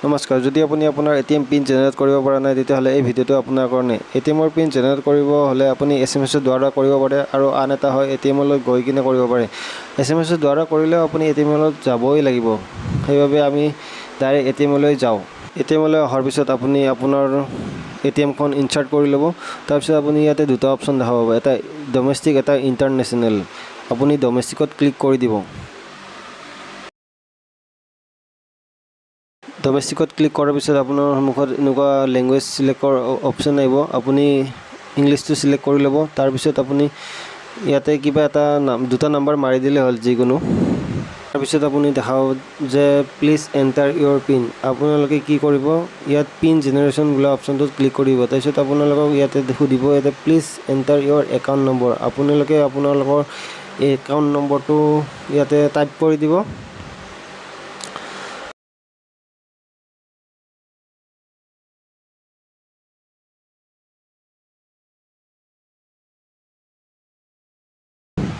নমস্কাৰ যদি আপুনি আপোনাৰ এটিএম পিন জেনেৰেট কৰিব পৰা নাই তেতিয়াহ'লে এই ভিডিঅ'টো আপোনাৰ কাৰণে এটিএমৰ পিন জেনেৰেট কৰিব হ'লে আপুনি এছএমএছৰ দ্বাৰা কৰিব পাৰে আৰু আন এটা হয় এটিএমলৈ গৈ কিনে কৰিব পাৰে এছএমএছৰ দ্বাৰা কৰিলেও আপুনি এটিএমলৈ যাবই লাগিব সেইবাবে আমি ডাইৰেক্ট এটিএমলৈ যাওঁ এটিএমলৈ অহাৰ পিছত আপুনি আপোনাৰ এটিএমখন ইনচাৰ্ট কৰি ল'ব তাৰপিছত আপুনি ইয়াতে দুটা অপশ্যন দেখা পাব এটা ডমেষ্টিক এটা ইণ্টাৰনেশ্যনেল আপুনি ডমেষ্টিকত ক্লিক কৰি দিব ডমেষ্টিকত ক্লিক কৰাৰ পিছত আপোনাৰ সন্মুখত এনেকুৱা লেংগুৱেজ চিলেক্ট কৰাৰ অপশ্যন আহিব আপুনি ইংলিছটো চিলেক্ট কৰি ল'ব তাৰপিছত আপুনি ইয়াতে কিবা এটা দুটা নাম্বাৰ মাৰি দিলে হ'ল যিকোনো তাৰপিছত আপুনি দেখাব যে প্লিজ এণ্টাৰ ইয়ৰ পিন আপোনালোকে কি কৰিব ইয়াত পিন জেনেৰেশ্যন বোলা অপশ্যনটোত ক্লিক কৰিব তাৰপিছত আপোনালোকক ইয়াতে সুধিব ইয়াতে please enter your account number আপোনালোকে আপোনালোকৰ এই একাউণ্ট নম্বৰটো ইয়াতে টাইপ কৰি দিব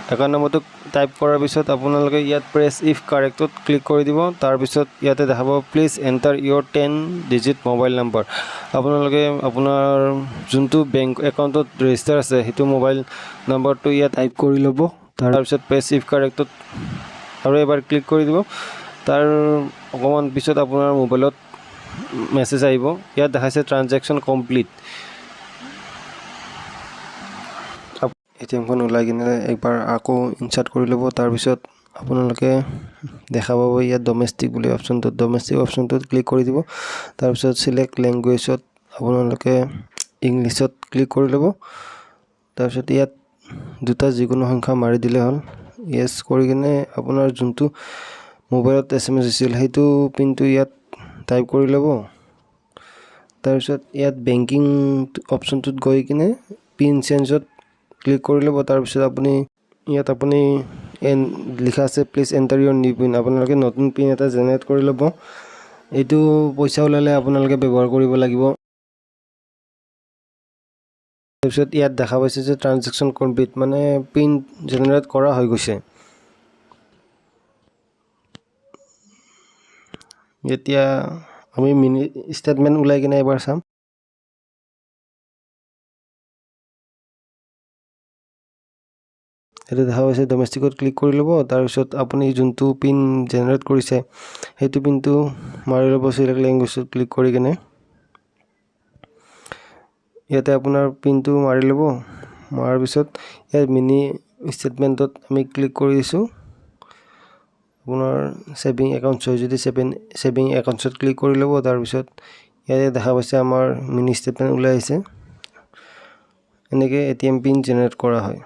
একাউণ্ট নম্বৰটো টাইপ কৰাৰ পিছত আপোনালোকে ইয়াত প্ৰেছ ইফ কাৰেক্টত ক্লিক কৰি দিব তাৰপিছত ইয়াতে দেখাব please enter your 10 digit mobile number আপোনালোকে আপোনাৰ যোনটো বেংক একাউণ্টত ৰেজিষ্টাৰ আছে সেইটো মোবাইল নম্বৰটো ইয়াত টাইপ কৰি ল'ব তাৰপিছত প্ৰেছ ইফ কাৰেক্টত আৰু এবাৰ ক্লিক কৰি দিব তাৰ অকণমান পিছত আপোনাৰ মোবাইলত মেছেজ আহিব ইয়াত দেখাইছে ট্ৰানজেকশ্যন কমপ্লিট এটিএমখন ওলাই কিনে একবাৰ আকৌ ইনচাৰ্ট কৰি ল'ব তাৰপিছত আপোনালোকে দেখা পাব ইয়াত ডমেষ্টিক বুলি অপশ্যনটোত ডমেষ্টিক অপশ্যনটোত ক্লিক কৰি দিব তাৰপিছত চিলেক্ট লেংগুৱেজত আপোনালোকে ইংলিছত ক্লিক কৰি ল'ব তাৰপিছত ইয়াত দুটা যিকোনো সংখ্যা মাৰি দিলে হ'ল য়েছ কৰি কিনে আপোনাৰ যোনটো মোবাইলত এছএমএছ হৈছিল সেইটো পিনটো ইয়াত টাইপ কৰি ল'ব তাৰপিছত ইয়াত বেংকিং অপশ্যনটোত গৈ কিনে পিন চেঞ্জত ক্লিক কৰি ল'ব তাৰপিছত ইয়াত আপুনি লিখা আছে please enter your new pin আপোনালোকে নতুন পিন এটা জেনেৰেট কৰি ল'ব এইটো পইচা ওলালে আপোনালোকে ব্যৱহাৰ কৰিব লাগিব তাৰপিছত ইয়াত দেখা পাইছে যে ট্ৰানজেকশ্যন কমপ্লিট মানে পিন জেনেৰেট কৰা হৈ গৈছে এতিয়া আমি মিনি ষ্টেটমেণ্ট ওলাই কিনে এবাৰ চাম এটা দেখা পাইছে ডমেষ্টিকত ক্লিক কৰি ল'ব তাৰপিছত আপুনি যোনটো পিন জেনেৰেট কৰিছে সেইটো পিনটো মাৰি ল'ব চিলেক্ট লেংগুৱেজত ক্লিক কৰি কিনে ইয়াতে আপোনাৰ পিনটো মাৰি ল'ব মাৰাৰ পিছত ইয়াত মিনি ষ্টেটমেণ্টত আমি ক্লিক কৰি দিছোঁ আপোনাৰ ছেভিং একাউণ্টছ হয় যদি ছেভিং একাউণ্টছত ক্লিক কৰি ল'ব তাৰপিছত ইয়াতে দেখা পাইছে আমাৰ মিনি ষ্টেটমেণ্ট ওলাই আহিছে এনেকৈ এটিএম পিন জেনেৰেট কৰা হয়